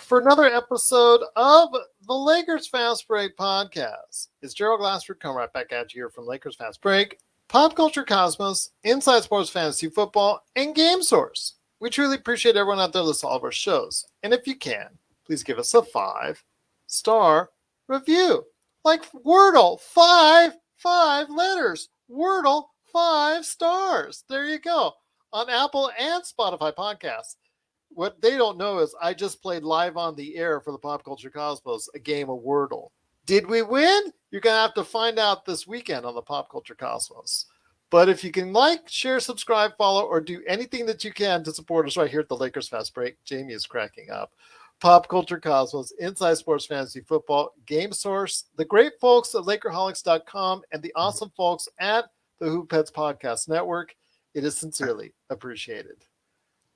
for another episode of the Lakers Fast Break podcast. It's Gerald Glassford coming right back at you here from Lakers Fast Break, Pop Culture Cosmos, Inside Sports Fantasy Football, and Game Source. We truly appreciate everyone out there listening to all of our shows. And if you can, please give us a 5-star review. Like Wordle, five letters. Wordle, 5 stars. There you go. On Apple and Spotify podcasts. What they don't know is I just played live on the air for the Pop Culture Cosmos a game of Wordle. Did we win? You're going to have to find out this weekend on the Pop Culture Cosmos. But if you can like, share, subscribe, follow, or do anything that you can to support us right here at the Lakers Fast Break, Jamie is cracking up. Pop Culture Cosmos, Inside Sports Fantasy Football, Game Source, the great folks at Lakerholics.com, and the awesome folks at the Hoop Heads Podcast Network. It is sincerely appreciated.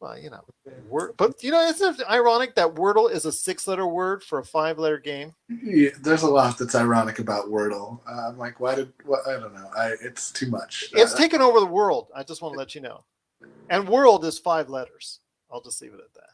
Well, but isn't it ironic that Wordle is a 6-letter word for a 5-letter game? Yeah, there's a lot that's ironic about Wordle. I'm like, I don't know. It's too much. It's taken over the world. I just want to let you know. And world is 5 letters. I'll just leave it at that.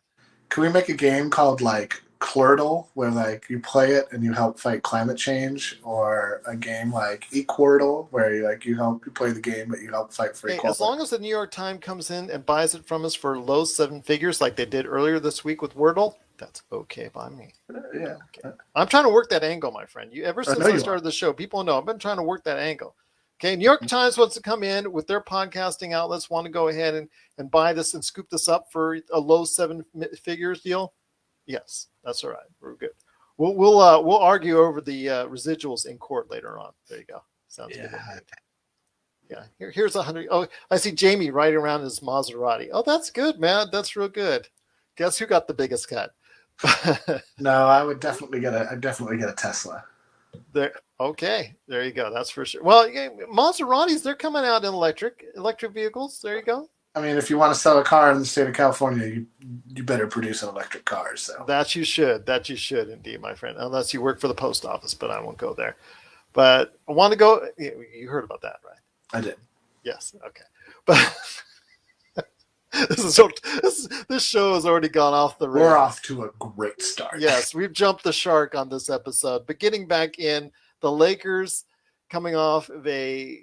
Can we make a game called like Clordle, where like you play it and you help fight climate change, or a game like Equordle, where you play the game but you help fight for equality? As long as the New York Times comes in and buys it from us for low 7 figures, like they did earlier this week with Wordle, that's okay by me. Yeah, okay. I'm trying to work that angle, my friend. Ever since I started the show, people know I've been trying to work that angle. Okay, New York Times wants to come in with their podcasting outlets, want to go ahead and buy this and scoop this up for a low 7 figures deal. Yes, that's all right. We're good. We'll argue over the residuals in court later on. There you go. Sounds good. Yeah. Here's 100. Oh, I see Jamie riding around in his Maserati. Oh, that's good, man. That's real good. Guess who got the biggest cut? No, I would definitely get a Tesla. There. Okay, there you go. That's for sure. Well, Maseratis, they're coming out in electric vehicles. There you go. I mean, if you want to sell a car in the state of California, you better produce an electric car. So that you should indeed, my friend. Unless you work for the post office, but I won't go there. But I want to go. You heard about that, right? I did. Yes. Okay. But this show has already gone off the rails. We're off to a great start. Yes, we've jumped the shark on this episode. But getting back in, the Lakers coming off of a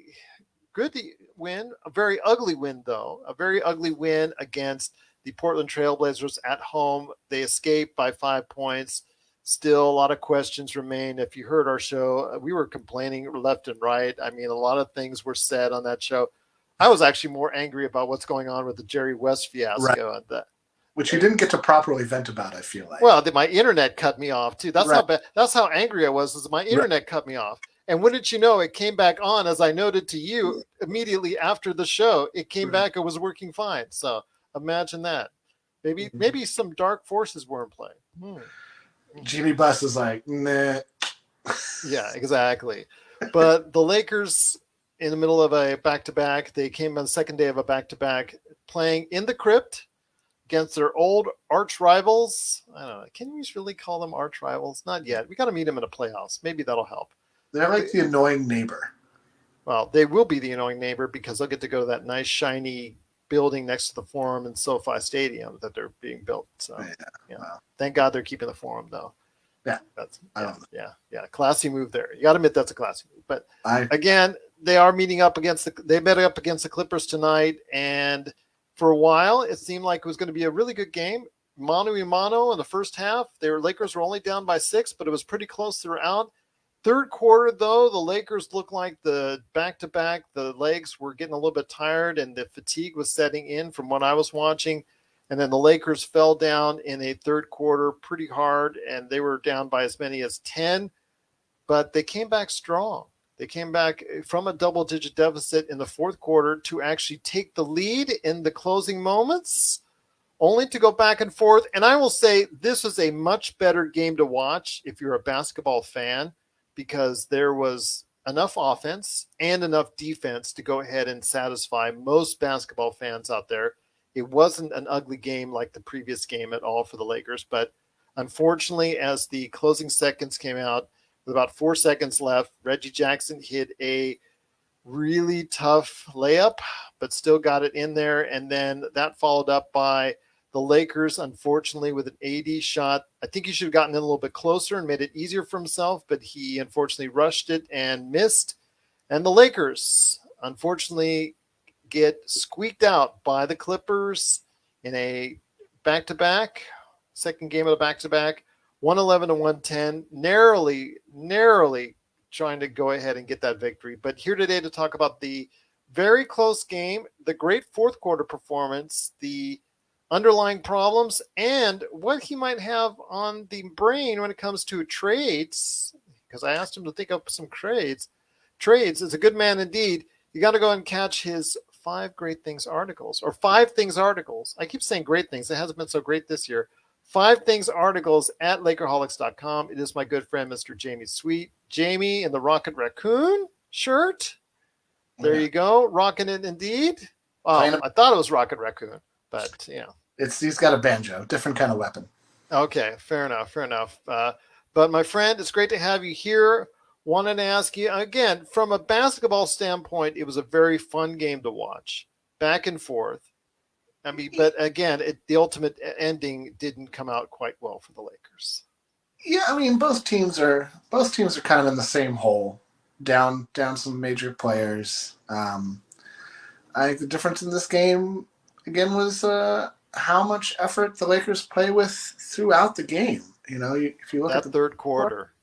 good win, a very ugly win, though. A very ugly win against the Portland Trailblazers at home. They escaped by 5 points. Still, a lot of questions remain. If you heard our show, we were complaining left and right. I mean, a lot of things were said on that show. I was actually more angry about what's going on with the Jerry West fiasco. Right. Which you didn't get to properly vent about, I feel like. Well, my internet cut me off, too. That's how bad. That's how angry I was, is my internet cut me off. And wouldn't you know, it came back on, as I noted to you, immediately after the show. It came back. It was working fine. So imagine that. Maybe some dark forces were in play. Jimmy Buss is like, nah. Yeah, exactly. But the Lakers, in the middle of a back-to-back, they came on the second day of a back-to-back, playing in the crypt against their old arch rivals. I don't know. Can we really call them arch rivals? Not yet. We got to meet them in the playoffs. Maybe that'll help. They're like the annoying neighbor. Well, they will be the annoying neighbor because they'll get to go to that nice, shiny building next to the Forum and SoFi Stadium that they're being built. So, wow. Thank God they're keeping the Forum, though. Yeah. Yeah. Classy move there. You got to admit that's a classy move. But again, they are meeting up they met up against the Clippers tonight, and for a while, it seemed like it was going to be a really good game. Mano a mano in the first half. Lakers were only down by 6, but it was pretty close throughout. Third quarter, though, the Lakers looked like the back-to-back, the legs were getting a little bit tired, and the fatigue was setting in from what I was watching. And then the Lakers fell down in a third quarter pretty hard, and they were down by as many as 10. But they came back strong. They came back from a double-digit deficit in the fourth quarter to actually take the lead in the closing moments, only to go back and forth. And I will say this was a much better game to watch if you're a basketball fan, because there was enough offense and enough defense to go ahead and satisfy most basketball fans out there. It wasn't an ugly game like the previous game at all for the Lakers, but unfortunately, as the closing seconds came out, with about 4 seconds left, Reggie Jackson hit a really tough layup, but still got it in there. And then that followed up by The Lakers, unfortunately, with an AD shot, I think he should have gotten in a little bit closer and made it easier for himself, but he unfortunately rushed it and missed. And the Lakers, unfortunately, get squeaked out by the Clippers in a back-to-back, second game of the back-to-back, 111 to 110, narrowly trying to go ahead and get that victory. But here today to talk about the very close game, the great fourth quarter performance, the underlying problems, and what he might have on the brain when it comes to trades, because I asked him to think up some trades. Trades is a good man indeed. You got to go and catch his 5 great things articles, or 5 things articles. I keep saying great things. It hasn't been so great this year. 5 things articles at Lakerholics.com. It is my good friend, Mr. Jamie Sweet. Jamie in the Rocket Raccoon shirt. There you go. Rocking it indeed. I thought it was Rocket Raccoon, but yeah. He's got a banjo, different kind of weapon. Okay, fair enough. But my friend, it's great to have you here. Wanted to ask you, again, from a basketball standpoint, it was a very fun game to watch. Back and forth. I mean, but again, the ultimate ending didn't come out quite well for the Lakers. Yeah, I mean, both teams are kind of in the same hole, down some major players. I think the difference in this game, again, was how much effort the Lakers play with throughout the game. You know, if you look at the third quarter,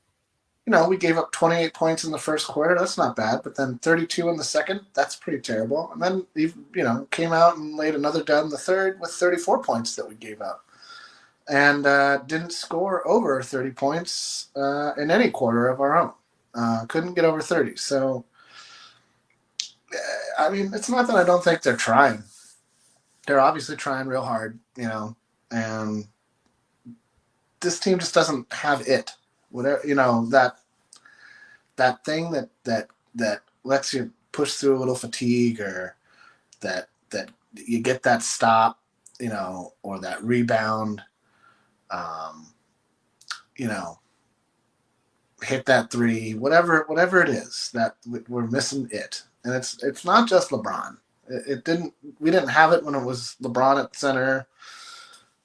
you know, we gave up 28 points in the first quarter. That's not bad. But then 32 in the second, that's pretty terrible. And then, you know, came out and laid another dud in the third with 34 points that we gave up. And didn't score over 30 points in any quarter of our own. Couldn't get over 30. So, I mean, it's not that I don't think they're trying. They're obviously trying real hard, you know, and this team just doesn't have it. Whatever, you know, that thing that lets you push through a little fatigue, or that you get that stop, you know, or that rebound, you know, hit that three, whatever it is that we're missing it. And it's not just LeBron. We didn't have it when it was LeBron at center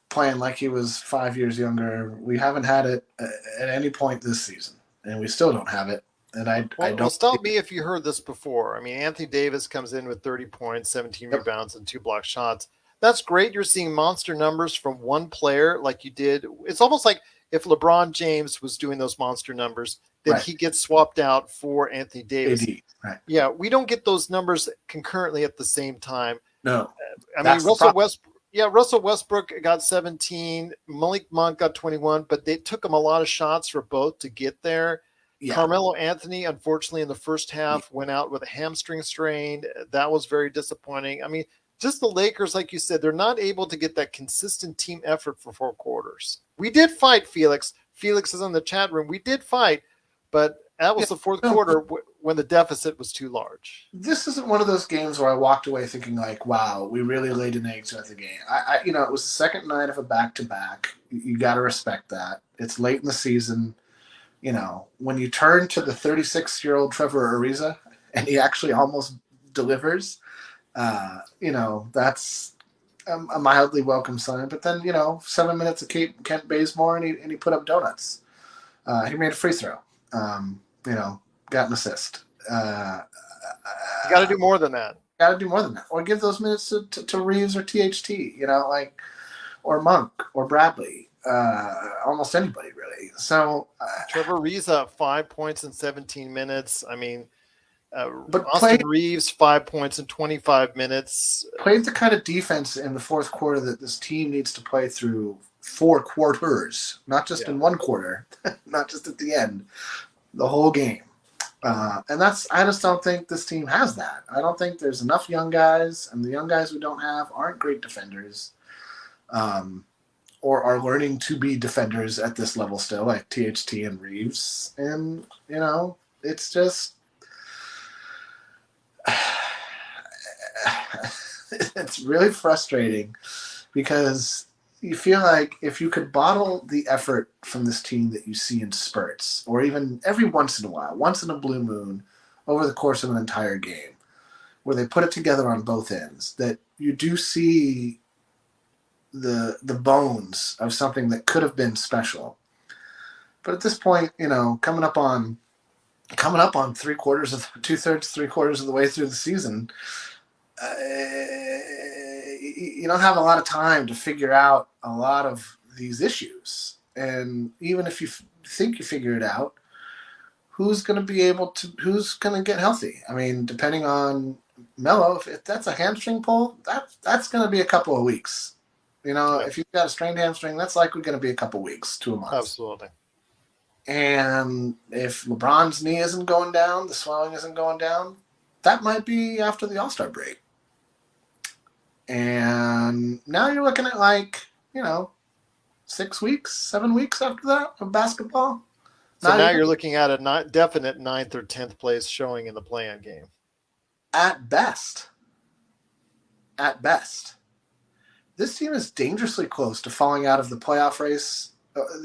playing like he was 5 years younger. We haven't had it at any point this season, and we still don't have it. And I don't. Stop me if you heard this before. I mean, Anthony Davis comes in with 30 points, 17 rebounds, and 2 block shots. That's great. You're seeing monster numbers from one player like you did. It's almost like if LeBron James was doing those monster numbers, then he gets swapped out for Anthony Davis. AD, right. Yeah, we don't get those numbers concurrently at the same time. No. I mean, Russell Westbrook got 17. Malik Monk got 21, but they took him a lot of shots for both to get there. Yeah. Carmelo Anthony, unfortunately, in the first half, went out with a hamstring strain. That was very disappointing. I mean, just the Lakers, like you said, they're not able to get that consistent team effort for 4 quarters. We did fight, Felix. Felix is in the chat room. We did fight, but that was the fourth quarter when the deficit was too large. This isn't one of those games where I walked away thinking like, wow, we really laid an egg to the game. You know, it was the second night of a back-to-back. You got to respect that. It's late in the season. You know, when you turn to the 36-year-old Trevor Ariza and he actually almost delivers, you know, that's a mildly welcome sign. But then, you know, 7 minutes of Kent Bazemore and he put up donuts. He made a free throw. You know, got an assist. You got to do more than that. Or give those minutes to Reeves or THT, you know, like, or Monk or Bradley, almost anybody really. So Trevor Ariza, 5 points in 17 minutes. I mean, but Austin Reeves, 5 points in 25 minutes. Played the kind of defense in the fourth quarter that this team needs to play through 4 quarters, not just in 1 quarter, not just at the end, the whole game. And I just don't think this team has that. I don't think there's enough young guys, and the young guys we don't have aren't great defenders, or are learning to be defenders at this level still, like THT and Reeves. And, you know, it's just, it's really frustrating because you feel like if you could bottle the effort from this team that you see in spurts, or even every once in a while, once in a blue moon, over the course of an entire game, where they put it together on both ends, that you do see the bones of something that could have been special. But at this point, coming up on 2/3, 3/4 of the way through the season, you don't have a lot of time to figure out a lot of these issues. And even if you think you figure it out, who's going to get healthy? I mean, depending on Melo, if that's a hamstring pull, that's going to be a couple of weeks. If you've got a strained hamstring, that's likely going to be a couple of weeks to a month. Absolutely. And if LeBron's knee isn't going down, the swelling isn't going down, that might be after the All-Star break. And now you're looking at 6 weeks, 7 weeks after that of basketball. So now you're looking at a definite 9th or 10th place showing in the play-in game. At best. This team is dangerously close to falling out of the playoff race,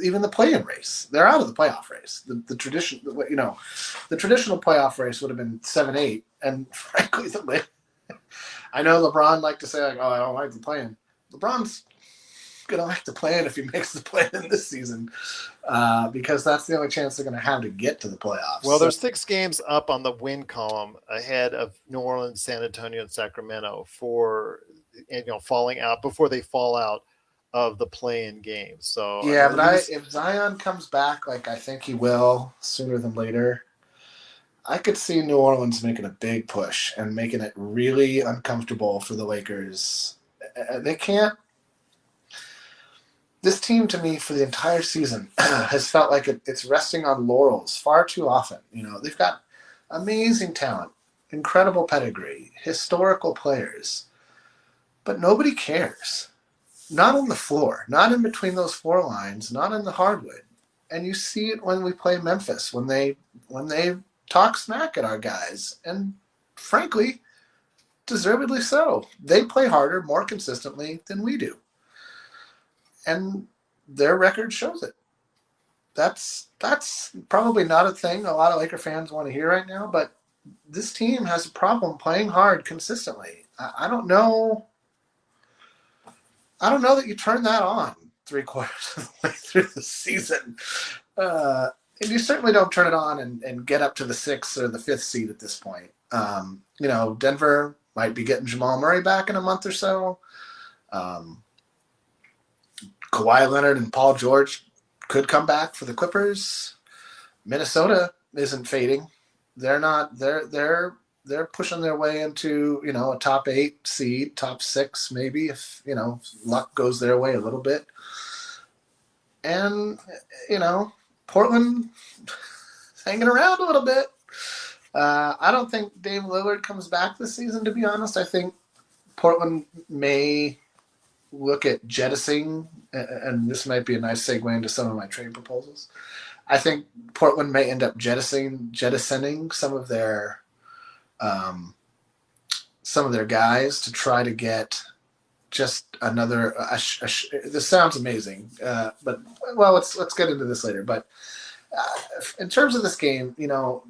even the play-in race. They're out of the playoff race. The traditional playoff race would have been 7-8, and frankly, I know LeBron liked to say I don't like the play-in. LeBron's gonna like the play-in if he makes the play-in this season, because that's the only chance they're gonna have to get to the playoffs. Well, there's 6 games up on the win column ahead of New Orleans, San Antonio, and Sacramento for falling out before they fall out of the play-in game. So yeah, but if Zion comes back, like I think he will sooner than later, I could see New Orleans making a big push and making it really uncomfortable for the Lakers. They can't. This team, to me, for the entire season, has felt like it's resting on laurels far too often. They've got amazing talent, incredible pedigree, historical players, but nobody cares. Not on the floor, not in between those 4 lines, not in the hardwood. And you see it when we play Memphis, when they talk smack at our guys. And frankly, deservedly so. They play harder, more consistently than we do. And their record shows it. That's probably not a thing a lot of Laker fans want to hear right now, but this team has a problem playing hard consistently. I don't know that you turn that on 3/4 of the way through the season. And you certainly don't turn it on and get up to the 6th or the 5th seed at this point. Denver might be getting Jamal Murray back in a month or so. Kawhi Leonard and Paul George could come back for the Clippers. Minnesota isn't fading. They're not. They're pushing their way into a top 8 seed, top 6 maybe if luck goes their way a little bit. And Portland hanging around a little bit. I don't think Dame Lillard comes back this season, to be honest. I think Portland may look at jettisoning, and this might be a nice segue into some of my trade proposals. I think Portland may end up jettisoning some of their guys to try to get just another. This sounds amazing, but let's get into this later. But in terms of this game, you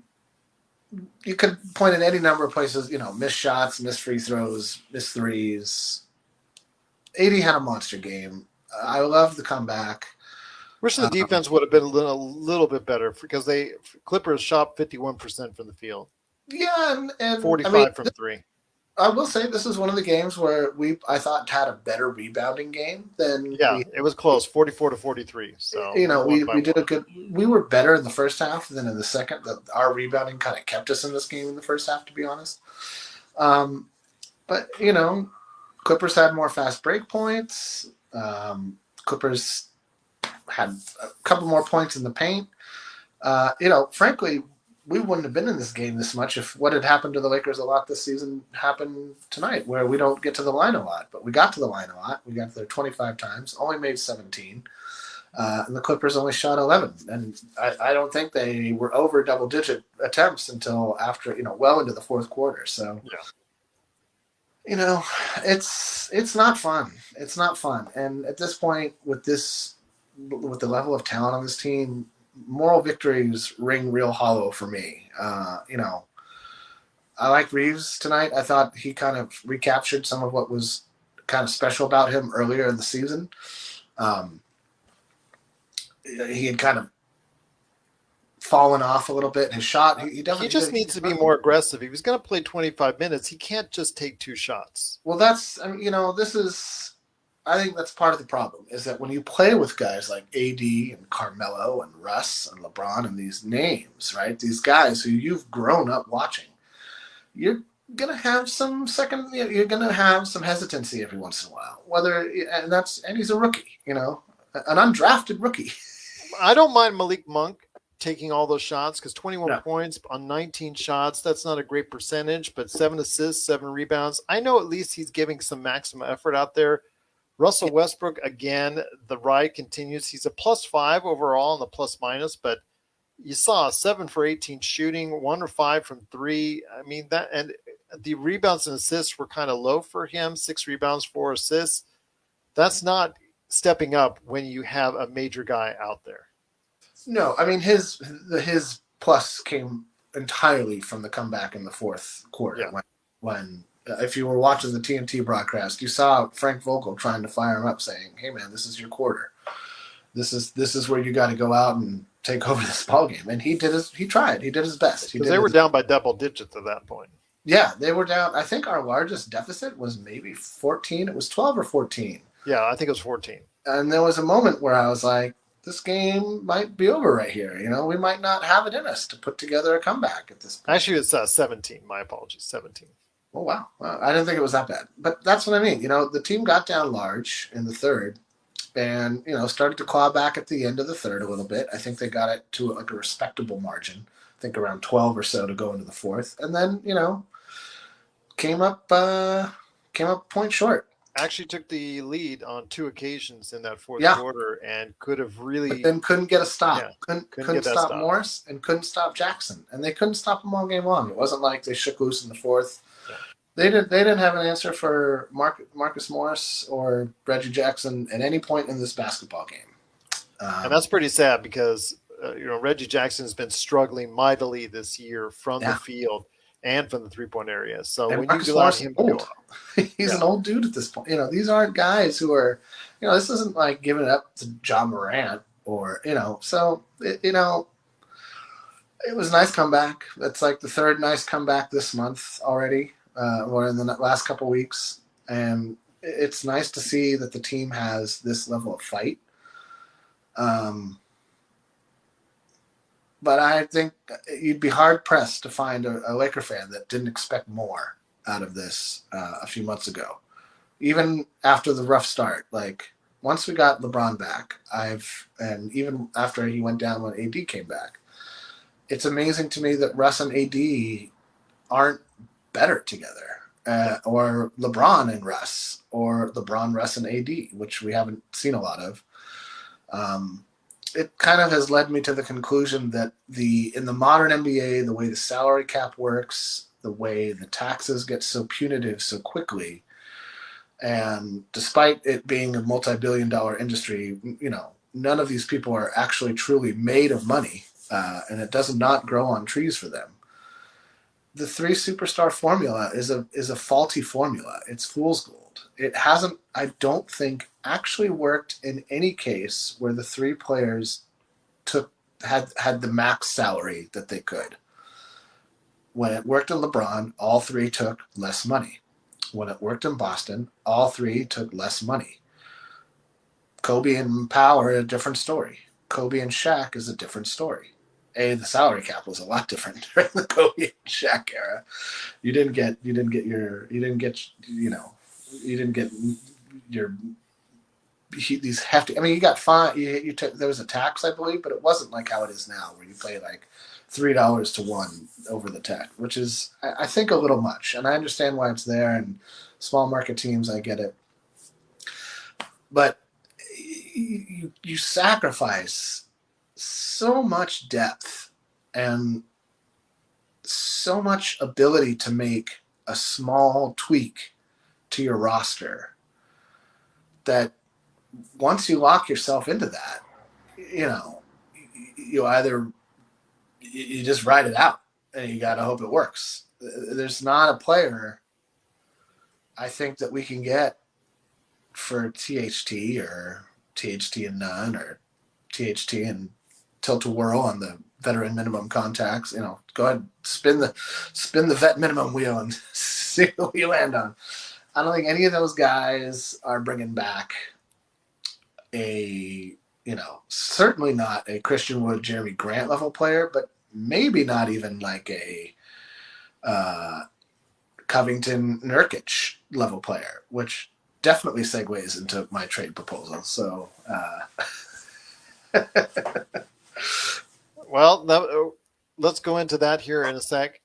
could point at any number of places. Missed shots, missed free throws, missed threes. AD had a monster game. I love the comeback. Wish the defense would have been a little bit better because Clippers shot 51% from the field. Yeah, and 45 from 3. I will say this is one of the games where I thought had a better rebounding game than. Yeah, it was close, 44-43. So we did a good. We were better in the first half than in the second. Our rebounding kind of kept us in this game in the first half, to be honest. But Clippers had more fast break points. Clippers had a couple more points in the paint. Frankly, we wouldn't have been in this game this much if what had happened to the Lakers a lot this season happened tonight, where we don't get to the line a lot. But we got to the line a lot. We got there 25 times, only made 17. And the Clippers only shot 11. And I don't think they were over double-digit attempts until after, well into the fourth quarter. So, it's not fun. It's not fun. And at this point, with the level of talent on this team, moral victories ring real hollow for me. I like Reeves tonight. I thought he kind of recaptured some of what was kind of special about him earlier in the season. He had kind of fallen off a little bit. His shot, he just needs to be more aggressive. If he's going to play 25 minutes, he can't just take 2 shots. Well, I think that's part of the problem, is that when you play with guys like AD and Carmelo and Russ and LeBron and these names, right? These guys who you've grown up watching, you're going to have some you're going to have some hesitancy every once in a while. And he's a rookie, an undrafted rookie. I don't mind Malik Monk taking all those shots, because 21 points on 19 shots, that's not a great percentage, but 7 assists, 7 rebounds. I know at least he's giving some maximum effort out there. Russell Westbrook, again, the ride continues. He's a +5 overall in the plus minus, but you saw 7 for 18 shooting, 1 or 5 from 3. I mean, that, and the rebounds and assists were kind of low for him, 6 rebounds, 4 assists. That's not stepping up when you have a major guy out there. No, I mean, his plus came entirely from the comeback in the fourth quarter. Yeah. When if you were watching the TNT broadcast, you saw Frank Vogel trying to fire him up, saying, "Hey, man, this is your quarter. This is where you got to go out and take over this ball game." And he tried. He did his best. Because they were down by double digits at that point. Yeah, they were down. I think our largest deficit was maybe 14. It was 12 or 14. Yeah, I think it was 14. And there was a moment where I was like, this game might be over right here. We might not have it in us to put together a comeback at this point. Actually, it's 17. My apologies, 17. Oh, wow. Well, I didn't think it was that bad. But that's what I mean. The team got down large in the third and, started to claw back at the end of the third a little bit. I think they got it to like a respectable margin. I think around 12 or so to go into the fourth. And then, came up a point short. Actually took the lead on 2 occasions in that fourth quarter and could have really... But then couldn't get a stop. Yeah, couldn't stop Morris and couldn't stop Jackson. And they couldn't stop them all game long. It wasn't like they shook loose in the fourth. Yeah. They didn't have an answer for Marcus Morris or Reggie Jackson at any point in this basketball game. And that's pretty sad because, Reggie Jackson has been struggling mightily this year from the field and from the 3-point area. So when Marcus you allow him to go, he's an old dude at this point. These aren't guys who are, this isn't like giving it up to John Morant or, so, it was a nice comeback. That's like the third nice comeback this month already, or in the last couple of weeks. And it's nice to see that the team has this level of fight. But I think you'd be hard-pressed to find a Laker fan that didn't expect more out of this a few months ago. Even after the rough start, like once we got LeBron back, and even after he went down when AD came back, it's amazing to me that Russ and AD aren't better together, or LeBron and Russ, or LeBron, Russ, and AD, which we haven't seen a lot of. It kind of has led me to the conclusion that in the modern NBA, the way the salary cap works, the way the taxes get so punitive so quickly, and despite it being a multi-billion-dollar industry, none of these people are actually truly made of money, and it does not grow on trees for them. The 3 superstar formula is a faulty formula. It's fool's gold. It hasn't, I don't think, actually worked in any case where the 3 players had the max salary that they could. When it worked in LeBron, all 3 took less money. When it worked in Boston, all 3 took less money. Kobe and Powell are a different story. Kobe and Shaq is a different story. The salary cap was a lot different during the Kobe and Shaq era. You didn't get these hefty. I mean, you got fine. You took, there was a tax, I believe, but it wasn't like how it is now, where you pay like $3 to 1 over the tech, which is, I think, a little much. And I understand why it's there. And small market teams, I get it. But you sacrifice so much depth and so much ability to make a small tweak to your roster that once you lock yourself into that, you either you just ride it out and you got to hope it works. There's not a player I think that we can get for THT or THT and none or THT and tilt-a-whirl on the veteran minimum contacts. Go ahead, spin the vet minimum wheel and see who you land on. I don't think any of those guys are bringing back certainly not a Christian Wood, Jeremy Grant level player, but maybe not even like a Covington Nurkic level player, which definitely segues into my trade proposal. So, well, let's go into that here in a sec.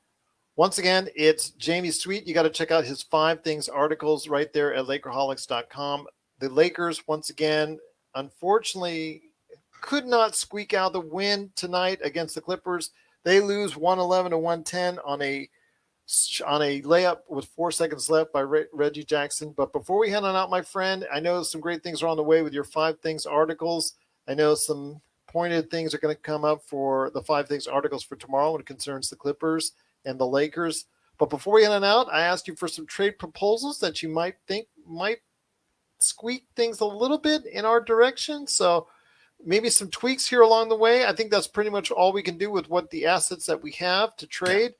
Once again, it's Jamie Sweet. You got to check out his 5 Things articles right there at Lakerholics.com. The Lakers, once again, unfortunately, could not squeak out the win tonight against the Clippers. They lose 111 to 110 on a layup with 4 seconds left by Reggie Jackson. But before we head on out, my friend, I know some great things are on the way with your 5 Things articles. I know some pointed things are going to come up for the 5 Things articles for tomorrow when it concerns the Clippers and the Lakers. But before we head on out, I asked you for some trade proposals that you might think might squeak things a little bit in our direction. So maybe some tweaks here along the way. I think that's pretty much all we can do with what the assets that we have to trade.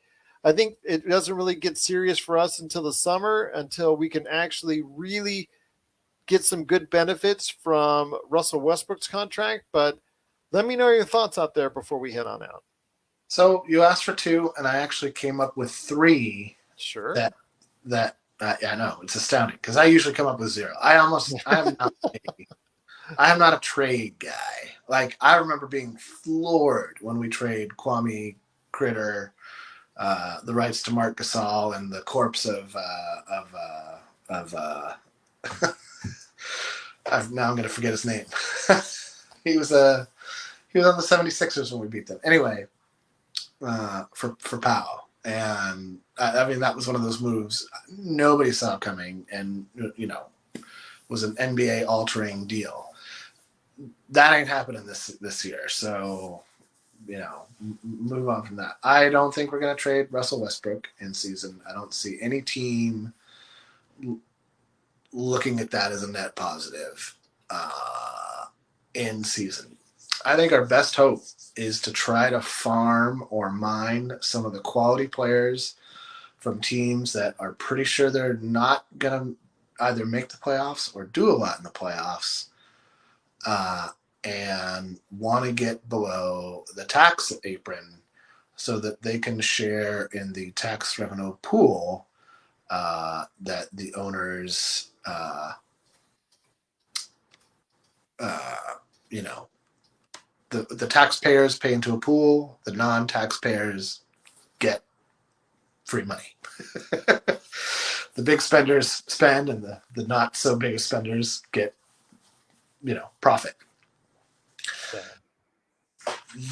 I think it doesn't really get serious for us until the summer, until we can actually really get some good benefits from Russell Westbrook's contract. But let me know your thoughts out there before we head on out. So you asked for 2, and I actually came up with 3. Sure. I know it's astounding because I usually come up with 0. I am not a trade guy. Like, I remember being floored when we trade Kwame Critter, the rights to Mark Gasol, and the corpse of now I'm going to forget his name. He was on the 76ers when we beat them. Anyway, for Powell. And I mean, that was one of those moves nobody saw coming, and was an NBA altering deal. That ain't happening this year. So, move on from that. I don't think we're going to trade Russell Westbrook in season. I don't see any team looking at that as a net positive in season. I think our best hope is to try to farm or mine some of the quality players from teams that are pretty sure they're not going to either make the playoffs or do a lot in the playoffs, and want to get below the tax apron so that they can share in the tax revenue pool that the owners, the taxpayers pay into a pool, the non-taxpayers get free money. The big spenders spend, and the not so big spenders get, profit.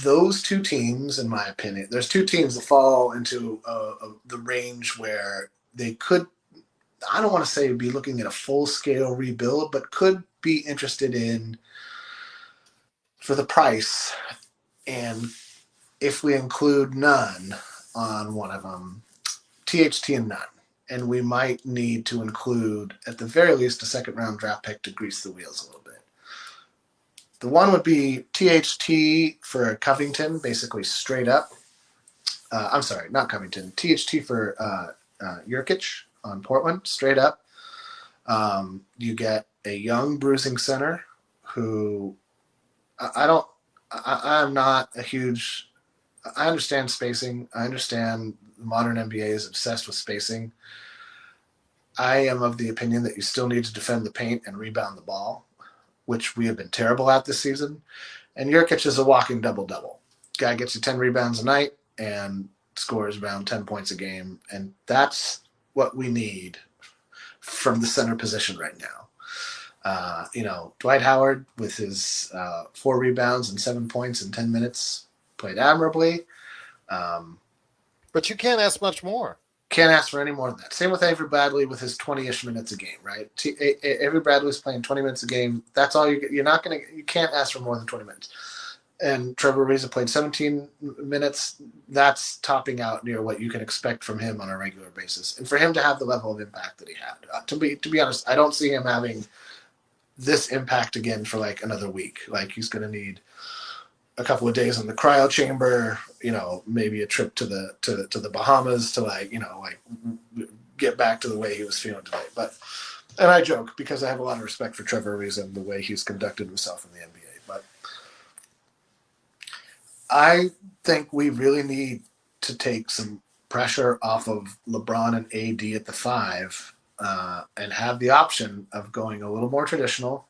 Those 2 teams, in my opinion, there's 2 teams that fall into the range where they could, I don't want to say be looking at a full-scale rebuild, but could be interested in, for the price, and if we include none on one of them, THT and none. And we might need to include, at the very least, a second-round draft pick to grease the wheels a little bit. The one would be THT for Covington, basically straight up. I'm sorry, not Covington. THT for Nurkic on Portland, straight up. You get a young bruising center who I'm not a huge. I understand spacing. I understand the modern NBA is obsessed with spacing. I am of the opinion that you still need to defend the paint and rebound the ball, which we have been terrible at this season. And Nurkic is a walking double-double. Guy gets you 10 rebounds a night and scores around 10 points a game. And that's what we need from the center position right now. Dwight Howard with his 4 rebounds and 7 points in 10 minutes played admirably. But you can't ask much more. Can't ask for any more than that. Same with Avery Bradley with his 20-ish minutes a game, right? Avery Bradley's playing 20 minutes a game. That's all you get. You can't ask for more than 20 minutes. And Trevor Ariza played 17 minutes. That's topping out near what you can expect from him on a regular basis. And for him to have the level of impact that he had, to be honest, I don't see him having this impact again for like another week. Like he's going to need a couple of days in the cryo chamber, maybe a trip to the Bahamas to like get back to the way he was feeling today. And I joke because I have a lot of respect for Trevor Ariza and the way he's conducted himself in the NBA. But I think we really need to take some pressure off of LeBron and AD at the 5 and have the option of going a little more traditional.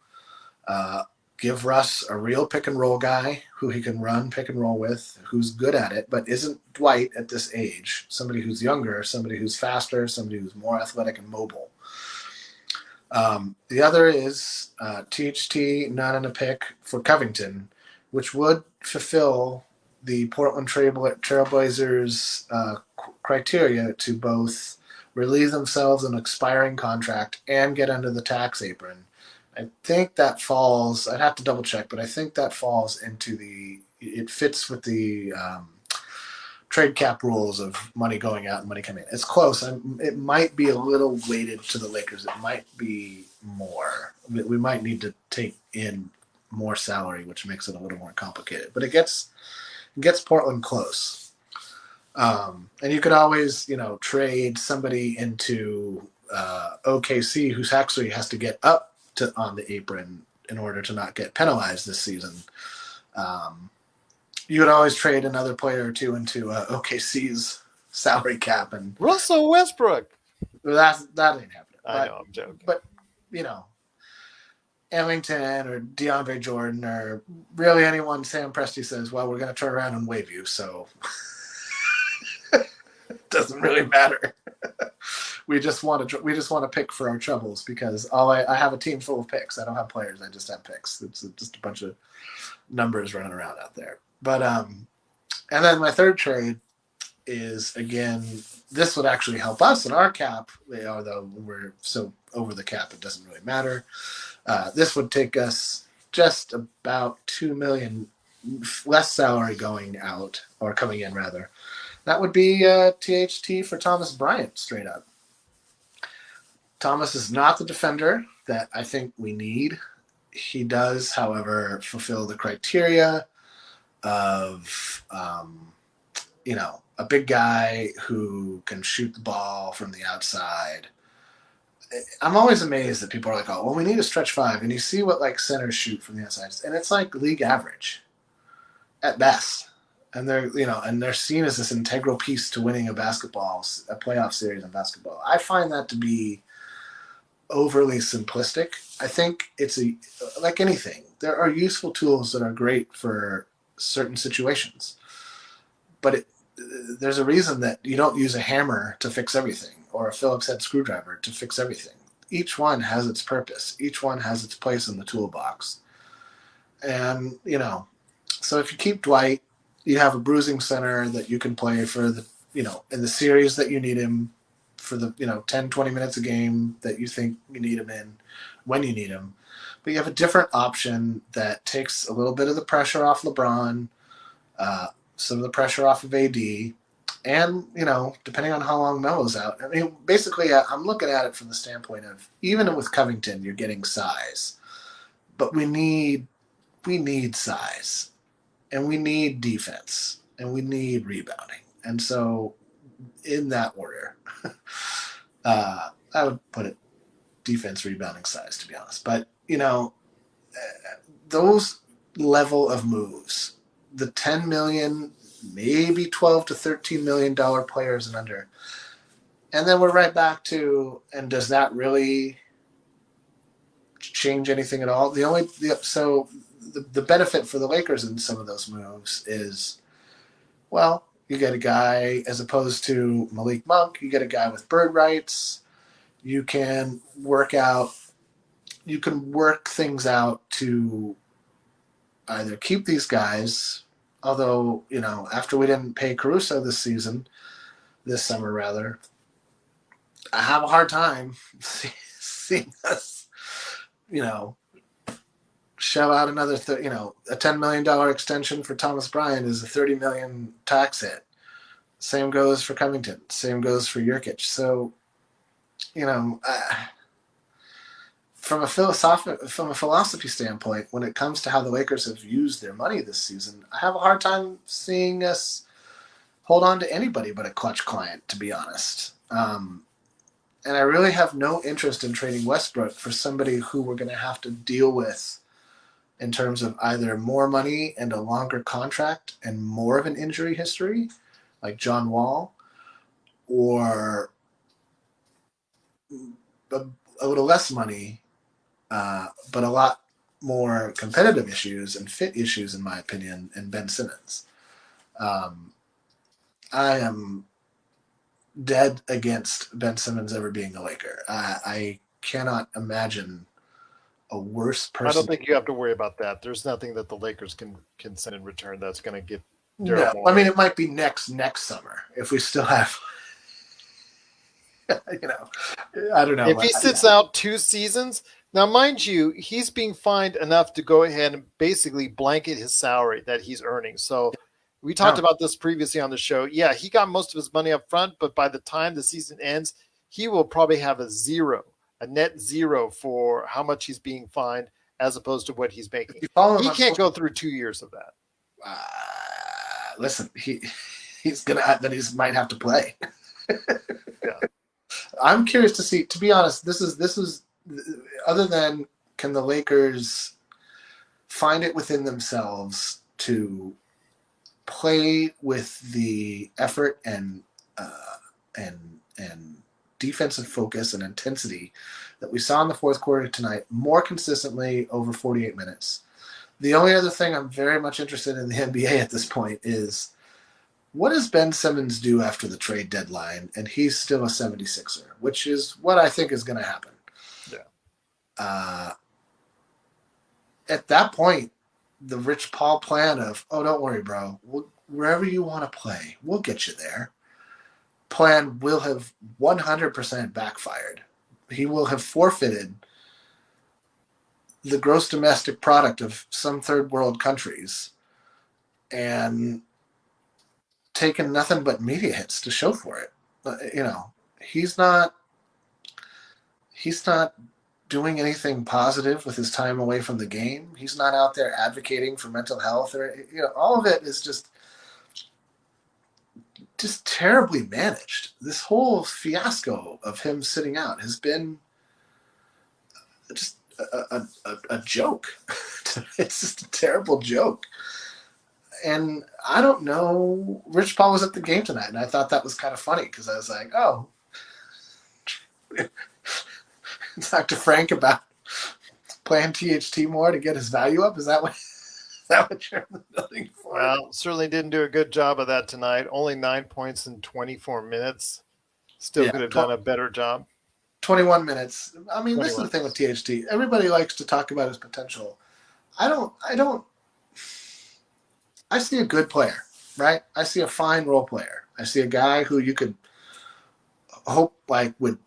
Give Russ a real pick and roll guy who he can run pick and roll with, who's good at it, but isn't Dwight at this age. Somebody who's younger, somebody who's faster, somebody who's more athletic and mobile. The other is THT not in a pick for Covington, which would fulfill the Portland Trailblazers criteria to both relieve themselves of an expiring contract and get under the tax apron. I think that falls, I'd have to double check, but I think that falls into it fits with the trade cap rules of money going out and money coming in. It's close. It might be a little weighted to the Lakers. It might be more. We might need to take in more salary, which makes it a little more complicated. But it gets Portland close. And you could always, trade somebody into OKC who actually has to get up on the apron in order to not get penalized this season. You would always trade another player or two into OKC's salary cap, and Russell Westbrook. That ain't happening. I know, I'm joking. But Ellington or DeAndre Jordan or really anyone Sam Presti says, well, we're going to turn around and waive you, so it doesn't really matter. We just want to pick for our troubles because I have a team full of picks. I don't have players. I just have picks. It's just a bunch of numbers running around out there. But and then my third trade is, again, this would actually help us in our cap. Although we're so over the cap, it doesn't really matter. This would take us just about $2 million less salary going out, or coming in rather. That would be THT for Thomas Bryant, straight up. Thomas is not the defender that I think we need. He does, however, fulfill the criteria of, a big guy who can shoot the ball from the outside. I'm always amazed that people are like, oh, well, we need a stretch 5. And you see what like centers shoot from the outside. And it's like league average at best. And they're seen as this integral piece to winning a playoff series in basketball. I find that to be overly simplistic. I think it's like anything. There are useful tools that are great for certain situations, but there's a reason that you don't use a hammer to fix everything or a Phillips head screwdriver to fix everything. Each one has its purpose. Each one has its place in the toolbox. And, so if you keep Dwight, you have a bruising center that you can play for the, in the series that you need him for the, 10, 20 minutes a game that you think you need him in when you need him. But you have a different option that takes a little bit of the pressure off LeBron, some of the pressure off of AD, and, depending on how long Melo's out. I mean, basically, I'm looking at it from the standpoint of, even with Covington, you're getting size. But we need size, and we need defense, and we need rebounding. And so, in that order, I would put it defense, rebounding, size, to be honest. But, those level of moves, the $10 million, maybe $12 to $13 million players and under, and then we're right back to, and does that really change anything at all? So the benefit for the Lakers in some of those moves is, well, you get a guy, as opposed to Malik Monk, you get a guy with bird rights. You can work things out to either keep these guys, although, after we didn't pay Caruso this summer rather, I have a hard time seeing us, shell out another, a $10 million extension for Thomas Bryant is a $30 million tax hit. Same goes for Covington. Same goes for Jurkic. So, from a philosophy standpoint, when it comes to how the Lakers have used their money this season, I have a hard time seeing us hold on to anybody but a clutch client, to be honest. And I really have no interest in trading Westbrook for somebody who we're going to have to deal with in terms of either more money and a longer contract and more of an injury history, like John Wall, or a little less money, but a lot more competitive issues and fit issues, in my opinion, and Ben Simmons. I am dead against Ben Simmons ever being a Laker. I cannot imagine a worse person. I don't think you have to worry about that. There's nothing that the Lakers can send in return that's going to get Daryl Morey. I mean, it might be next summer if we still have, I don't know. If he sits out 2 seasons, now mind you, he's being fined enough to go ahead and basically blanket his salary that he's earning. So we talked about this previously on the show. Yeah, he got most of his money up front, but by the time the season ends, he will probably have a net zero for how much he's being fined as opposed to what he's making. He can't go through 2 years of that. Listen, he's might have to play. Yeah. I'm curious to see, to be honest, this is other than can the Lakers find it within themselves to play with the effort and defensive focus and intensity that we saw in the fourth quarter tonight more consistently over 48 minutes. The only other thing I'm very much interested in the NBA at this point is what does Ben Simmons do after the trade deadline? And he's still a 76er, which is what I think is going to happen. Yeah. At that point, the Rich Paul plan of, oh, don't worry, bro. Wherever you want to play, we'll get you there. Plan will have 100% backfired. He will have forfeited the gross domestic product of some third world countries and taken nothing but media hits to show for it. He's not doing anything positive with his time away from the game. He's not out there advocating for mental health or all of it is just terribly managed. This whole fiasco of him sitting out has been just a joke. It's just a terrible joke. And I don't know. Rich Paul was at the game tonight, and I thought that was kind of funny because I was like, oh, talk to Frank about playing THT more to get his value up. Is that what you're looking for? Well, certainly didn't do a good job of that tonight. Only 9 points in 24 minutes. Still could have done a better job. 21 minutes. I mean, this is the thing with THT. Everybody likes to talk about his potential. I see a good player, right? I see a fine role player. I see a guy who you could hope would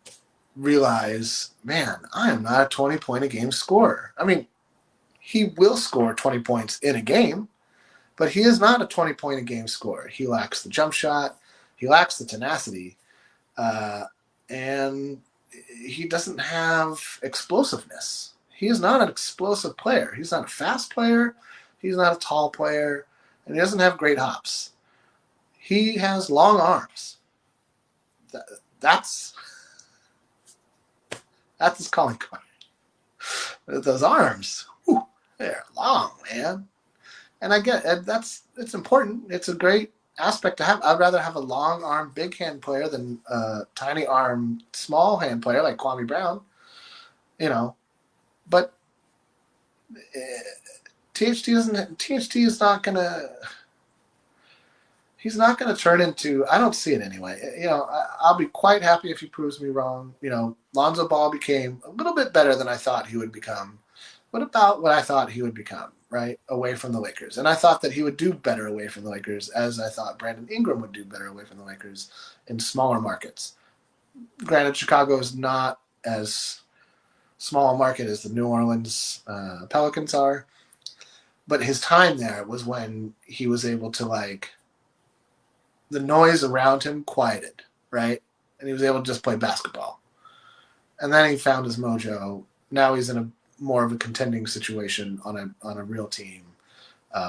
realize, man, I am not a 20-point-a-game scorer. I mean, he will score 20 points in a game, but he is not a 20-point-a-game scorer. He lacks the jump shot. He lacks the tenacity. And he doesn't have explosiveness. He is not an explosive player. He's not a fast player. He's not a tall player. And he doesn't have great hops. He has long arms. That's his calling card. Those arms, they're long, man. And I get it. It's important. It's a great aspect to have. I'd rather have a long arm, big hand player than a tiny arm, small hand player like Kwame Brown. But THT is not gonna. He's not gonna turn into. I don't see it anyway. I'll be quite happy if he proves me wrong. Lonzo Ball became a little bit better than I thought he would become. What about what I thought he would become? Right, away from the Lakers, and I thought that he would do better away from the Lakers, as I thought Brandon Ingram would do better away from the Lakers in smaller markets. Granted, Chicago is not as small a market as the New Orleans Pelicans are. But his time there was when he was able to the noise around him quieted, right? And he was able to just play basketball. And then he found his mojo now he's in a more of a contending situation on a real team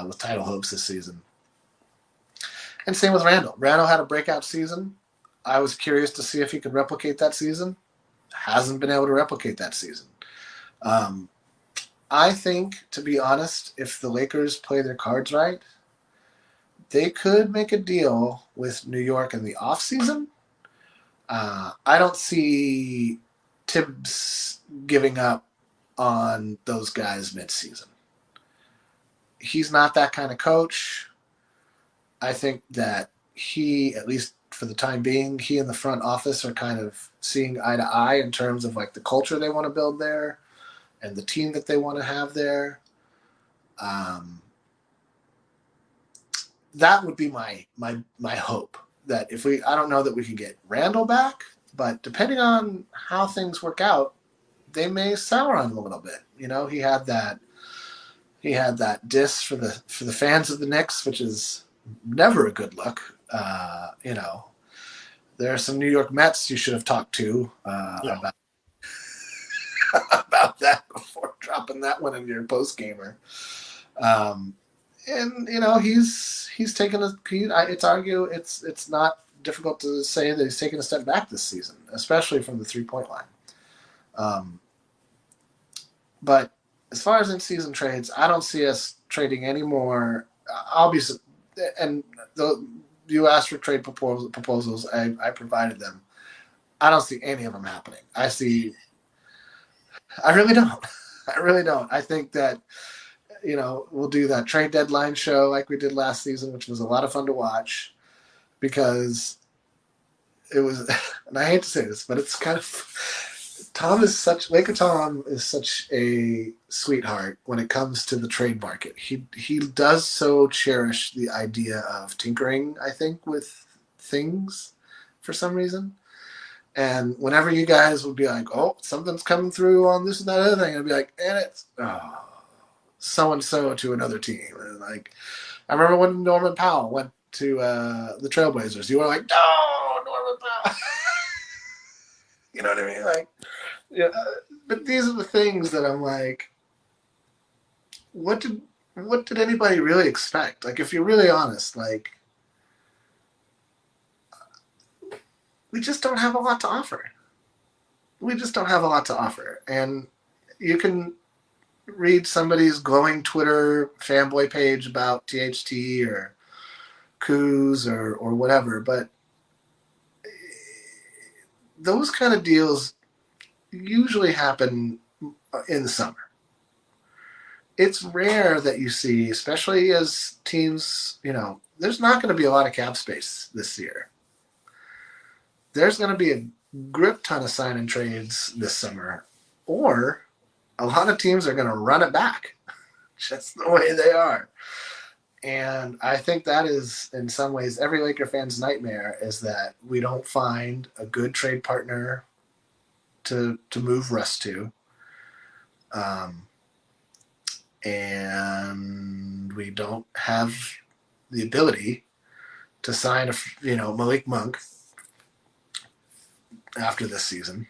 with title hopes this season. And same with Randall. Randall had a breakout season. I was curious to see if he could replicate that season. Hasn't been able to replicate that season. I think, to be honest, if the Lakers play their cards right, they could make a deal with New York in the offseason. I don't see Tibbs giving up on those guys midseason. He's not that kind of coach. I think that he, at least for the time being, he and the front office are kind of seeing eye to eye in terms of like the culture they want to build there and the team that they want to have there. That would be my hope, that if I don't know that we can get Randall back, but depending on how things work out, they may sour on him a little bit. You know, he had that diss for the fans of the Knicks, which is never a good look. You know, there are some New York Mets you should have talked to about that before dropping that one in your post gamer. And you know, he's taken it's not difficult to say that he's taken a step back this season, especially from the 3-point line. But as far as in-season trades, I don't see us trading any more. Obviously, and you asked for trade proposals, I provided them. I don't see any of them happening. I really don't. I really don't. I think that, you know, we'll do that trade deadline show like we did last season, which was a lot of fun to watch, because it was, and I hate to say this, but it's kind of, Laker Tom is such a sweetheart when it comes to the trade market. He does so cherish the idea of tinkering, I think, with things for some reason. And whenever you guys would be like, oh, something's coming through on this and that other thing, I'd be like, and it's so-and-so to another team. And like, I remember when Norman Powell went to the Trailblazers, you were like, no, Norman Powell. You know what I mean? Like, yeah. But these are the things that I'm like, what did anybody really expect? Like, if you're really honest, like, we just don't have a lot to offer. We just don't have a lot to offer. And you can read somebody's glowing Twitter fanboy page about THT or Kuz or whatever, but those kind of deals usually happen in the summer. It's rare that you see, especially as teams, you know, there's not going to be a lot of cap space this year. There's going to be a grip ton of sign and trades this summer, or a lot of teams are going to run it back. Just the way they are. And I think that is, in some ways, every Laker fan's nightmare, is that we don't find a good trade partner to move Russ to. And we don't have the ability to sign Malik Monk after this season.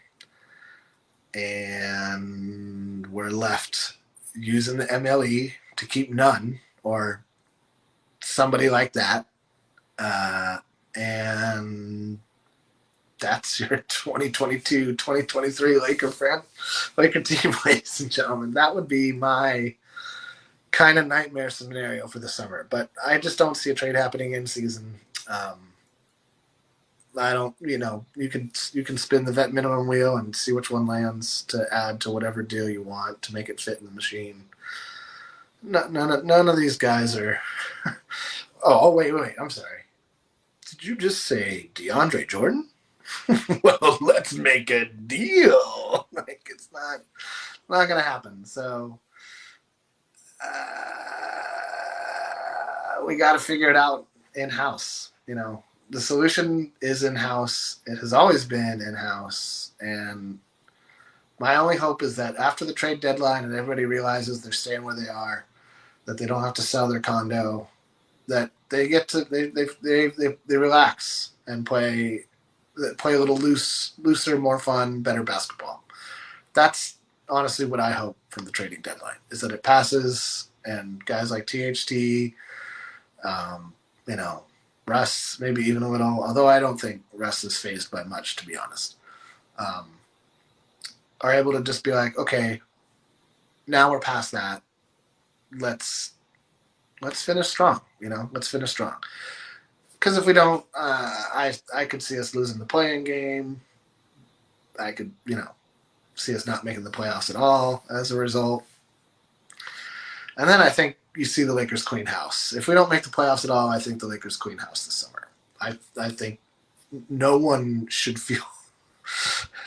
And we're left using the MLE to keep Nunn or somebody like that. And that's your 2022-2023 Laker team, ladies and gentlemen. That would be my kind of nightmare scenario for the summer. But I just don't see a trade happening in season. I don't, you can spin the vet minimum wheel and see which one lands to add to whatever deal you want to make it fit in the machine. None of these guys are. Oh, wait. I'm sorry. Did you just say DeAndre Jordan? Well, let's make a deal. Like, it's not going to happen. So we got to figure it out in-house. The solution is in-house. It has always been in-house. And my only hope is that after the trade deadline and everybody realizes they're staying where they are, that they don't have to sell their condo, that they get to they relax and play a little looser, more fun, better basketball. That's honestly what I hope from the trading deadline is that it passes and guys like THT, Russ, maybe even a little, although I don't think Russ is phased by much, to be honest, are able to just be like, okay, now we're past that. Let's finish strong, let's finish strong. Because if we don't, I could see us losing the play-in game. I could, see us not making the playoffs at all as a result. And then I think you see the Lakers clean house. If we don't make the playoffs at all, I think the Lakers clean house this summer. I think no one should feel,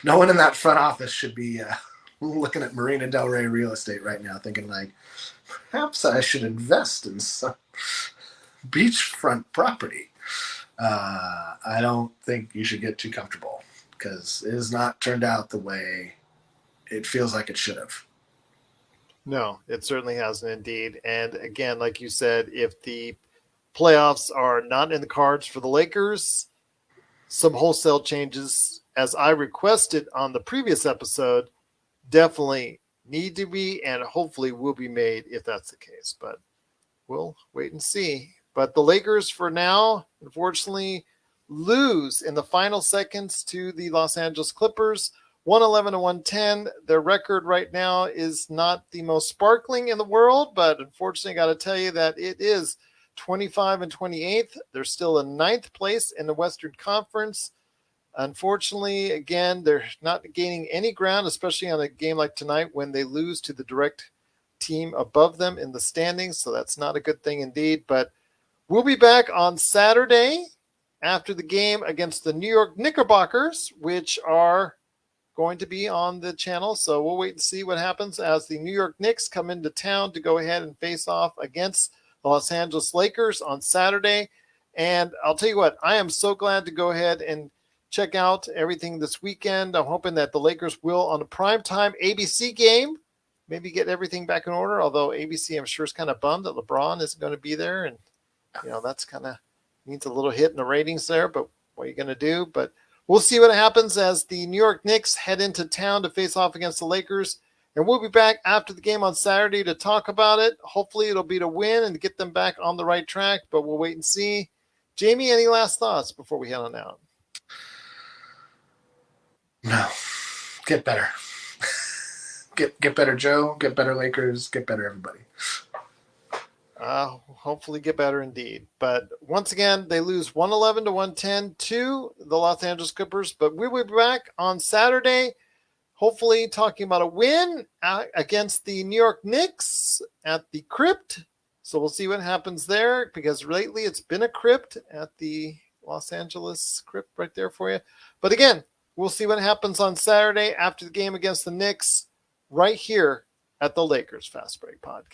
no one in that front office should be looking at Marina Del Rey real estate right now thinking like, perhaps I should invest in some beachfront property. I don't think you should get too comfortable because it has not turned out the way it feels like it should have. No, it certainly hasn't indeed. And again, like you said, if the playoffs are not in the cards for the Lakers, some wholesale changes, as I requested on the previous episode, definitely need to be and hopefully will be made if that's the case. But we'll wait and see. But the Lakers, for now, unfortunately, lose in the final seconds to the Los Angeles Clippers, 111-110. Their record right now is not the most sparkling in the world, but unfortunately, I got to tell you that it is 25-28. They're still in ninth place in the Western Conference. Unfortunately, again, they're not gaining any ground, especially on a game like tonight when they lose to the direct team above them in the standings. So that's not a good thing indeed. But we'll be back on Saturday after the game against the New York Knickerbockers, which are going to be on the channel. So we'll wait and see what happens as the New York Knicks come into town to go ahead and face off against the Los Angeles Lakers on Saturday. And I'll tell you what, I am so glad to go ahead and check out everything this weekend. I'm hoping that the Lakers will, on a primetime ABC game, maybe get everything back in order. Although ABC, I'm sure, is kind of bummed that LeBron isn't going to be there. And, that's kind of needs a little hit in the ratings there. But what are you going to do? But we'll see what happens as the New York Knicks head into town to face off against the Lakers. And we'll be back after the game on Saturday to talk about it. Hopefully it'll be to win and to get them back on the right track. But we'll wait and see. Jamie, any last thoughts before we head on out? No. Get better. Get better, Joe. Get better, Lakers. Get better, everybody. Hopefully get better indeed. But once again, they lose 111-110 to the Los Angeles Clippers. But we will be back on Saturday, hopefully talking about a win against the New York Knicks at the Crypt. So we'll see what happens there, because lately it's been a crypt at the Los Angeles Crypt right there for you. But again, we'll see what happens on Saturday after the game against the Knicks right here at the Lakers Fast Break Podcast.